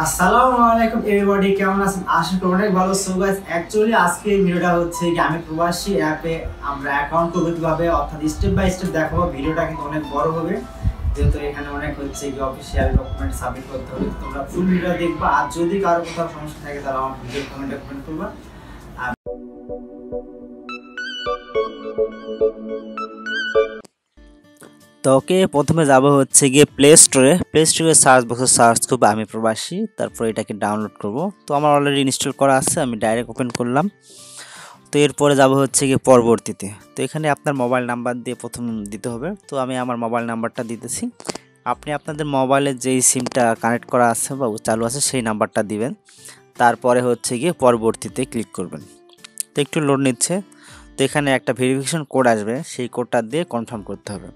আসসালামু আলাইকুম এভরিবডি, কেমন আছেন? আশা করি অনেক ভালো। সো গাইস, অ্যাকচুয়ালি আজকে এই ভিডিওটা হচ্ছে কি আমি প্রবাসী অ্যাপে আমরা অ্যাকাউন্ট করব কিভাবে, অর্থাৎ স্টেপ বাই স্টেপ দেখাবো। ভিডিওটা কিন্তু অনেক বড় হবে, যেহেতু এখানে অনেক হচ্ছে কি অফিশিয়াল ডকুমেন্ট সাবমিট করতে হবে। তোমরা ফুল ভিডিও দেখবা, আর যদি কারো কোথাও সমস্যা থাকে তাহলে আমার ভিডিও কমেন্টে কমেন্ট করবা। তো ওকে, প্রথমে যাব হচ্ছে গিয়ে প্লে স্টোরে সার্চ বক্সে সার্চ করবো আমি প্রবাসী, তারপর এটাকে ডাউনলোড করব। তো আমার অলরেডি ইনস্টল করা আছে, আমি ডাইরেক্ট ওপেন করলাম। তো এরপরে যাব হচ্ছে গিয়ে পরবর্তীতে। তো এখানে আপনার মোবাইল নাম্বার দিয়ে প্রথম দিতে হবে। তো আমি আমার মোবাইল নাম্বারটা দিতেছি। আপনি আপনাদের মোবাইলে যেই সিমটা কানেক্ট করা আছে বা চালু আছে সেই নাম্বারটা দিবেন। তারপরে হচ্ছে গিয়ে পরবর্তীতে ক্লিক করবেন। তো একটু লোড নিচ্ছে। তো এখানে একটা ভেরিফিকেশন কোড আসবে, সেই কোডটা দিয়ে কনফার্ম করতে হবে।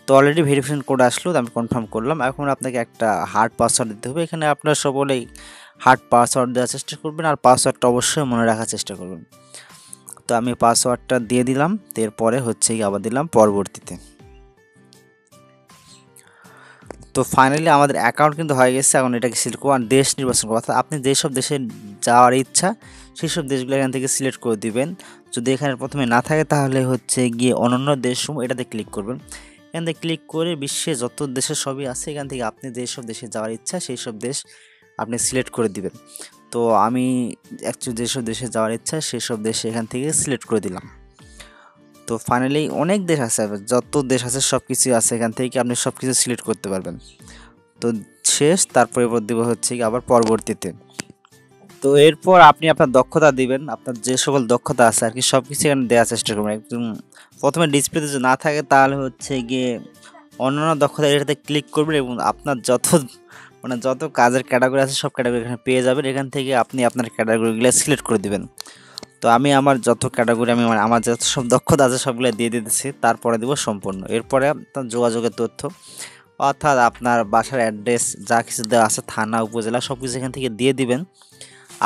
তো অলরেডি ভেরিফিকেশন কোড আসলো, আমি কনফার্ম করলাম। এখন আপনাকে একটা হার্ড পাসওয়ার্ড দিতে হবে। এখানে আপনারা সকলেই হার্ড পাসওয়ার্ড দেওয়ার চেষ্টা করবেন, আর পাসওয়ার্ডটা অবশ্যই মনে রাখার চেষ্টা করবেন। তো আমি পাসওয়ার্ডটা দিয়ে দিলাম। তো এরপরে হচ্ছে কি আবার দিলাম পরবর্তীতে। তো ফাইনালি আমাদের অ্যাকাউন্ট কিন্তু হয়ে গেছে। এখন এটাকে সিলেক্ট করবো আর দেশ নির্বাচন করবো, অর্থাৎ আপনি যেসব দেশে যাওয়ার ইচ্ছা সেই সব দেশগুলো এখান থেকে সিলেক্ট করে দিবেন। যদি এখানে প্রথমে না থাকে তাহলে হচ্ছে গিয়ে অন্যান্য দেশসমূহ এটাতে ক্লিক করবেন। এখান থেকে ক্লিক করে বিশ্বে যত দেশের সবই আছে এখান থেকে আপনি যেসব দেশে যাওয়ার ইচ্ছা সেই সব দেশ আপনি সিলেক্ট করে দিবেন। তো আমি অ্যাকচুয়ালি যেসব দেশে যাওয়ার ইচ্ছা সেই সব দেশে এখান থেকে সিলেক্ট করে দিলাম। তো ফাইনালি অনেক দেশ আছে, যত দেশ আছে সব কিছু আছে, এখান থেকে আপনি সব কিছু সিলেক্ট করতে পারবেন। তো শেষ, তারপরে দেব হচ্ছে কি আবার পরবর্তীতে। তো এরপর আপনি আপনার দক্ষতা দিবেন, আপনার যে সকল দক্ষতা আছে আর কি সব কিছু এখানে দেওয়ার চেষ্টা করবেন। একদম প্রথমে ডিসপ্লেতে যদি না থাকে তাহলে হচ্ছে গিয়ে অন্যান্য দক্ষতা এটাতে ক্লিক করবেন এবং আপনার যত কাজের ক্যাটাগরি আছে সব ক্যাটাগরি এখানে পেয়ে যাবেন। এখান থেকে আপনি আপনার ক্যাটাগরিগুলো সিলেক্ট করে দিবেন। তো আমি আমার যত ক্যাটাগরি আমার যত সব দক্ষতা আছে সবগুলো দিয়ে দিতেছি, তারপরে দেবো সম্পূর্ণ। এরপরে আপনার যোগাযোগের তথ্য, অর্থাৎ আপনার বাসার অ্যাড্রেস যা কিছু দেওয়া আছে, থানা উপজেলা সব কিছু এখান থেকে দিয়ে দিবেন।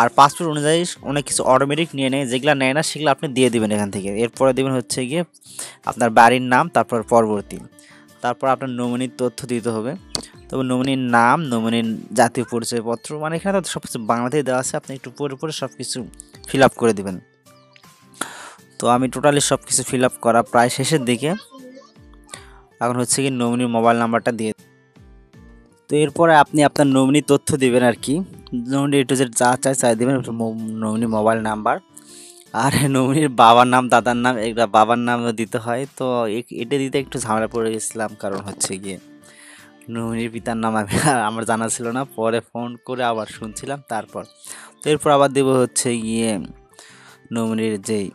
আর পাসপোর্ট অনুযায়ী অনেক কিছু অটোমেটিক নিয়ে নেয়, যেগুলো নেয় না সেগুলো আপনি দিয়ে দিবেন এখান থেকে। এরপরে দেবেন হচ্ছে গিয়ে আপনার বাড়ির নাম, তারপর পরবর্তী, তারপর আপনার নমিনির তথ্য দিতে হবে। তবে নমিনির নাম, নমিনির জাতীয় পরিচয়পত্র, মানে এখানে তো সব কিছু বাংলাতেই দেওয়া আছে, আপনি একটু পরে পরে সব কিছু ফিল আপ করে দেবেন। তো আমি টোটালি সব কিছু ফিল আপ করা প্রায় শেষের দিকে। এখন হচ্ছে কি নমিনির মোবাইল নাম্বারটা দিয়ে, তো এরপরে আপনি আপনার নমিনি তথ্য দিবেন আর কি। নমিনি একটু যে যা চাই দেবেন, নমিনি মোবাইল নাম্বার আর নমিনির বাবার নাম, দাদার নাম, একটা বাবার নামও দিতে হয়। তো এটা দিতে একটু ঝামেলা পড়ে গেছিলাম, কারণ হচ্ছে গিয়ে নমিনির পিতার নাম আমার জানা ছিল না, পরে ফোন করে আবার শুনছিলাম। তো এরপর আবার দেবো হচ্ছে গিয়ে নমিনির যেই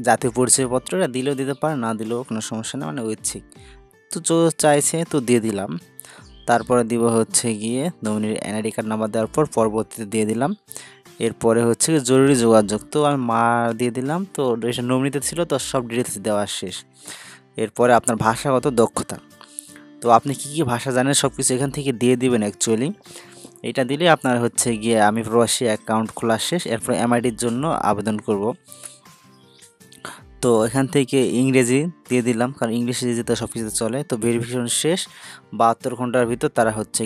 জাতীয় পরিচয়পত্রটা দিলেও দিতে পারে, না দিলেও কোনো সমস্যা নেই, মানে ঐচ্ছিক। তো চাইছে তো দিয়ে দিলাম। তারপরে দিব হচ্ছে গিয়ে নমিনির এনআইডি কার্ড নাম্বার দেওয়ার পর পরবর্তীতে দিয়ে দিলাম। এরপরে হচ্ছে জরুরি যোগাযোগ, তো আমি মা দিয়ে দিলাম। তো এটা নমিনিতে ছিল, তো সব ডিটেলস দেওয়া শেষ। এরপরে আপনার ভাষাগত দক্ষতা, তো আপনি কী কী ভাষা জানেন সব কিছু এখান থেকে দিয়ে দিবেন অ্যাকচুয়ালি। এটা দিলে আপনার হচ্ছে গিয়ে আমি প্রবাসী অ্যাকাউন্ট খোলা শেষ। এরপর এমআইডির জন্য আবেদন করব। তো এখান থেকে ইংরেজি দিয়ে দিলাম, কারণ ইংলিশে যেতে সব কিছু চলে। তো ভেরিফিকেশন শেষ, 72 ঘন্টার ভিতর তারা হচ্ছে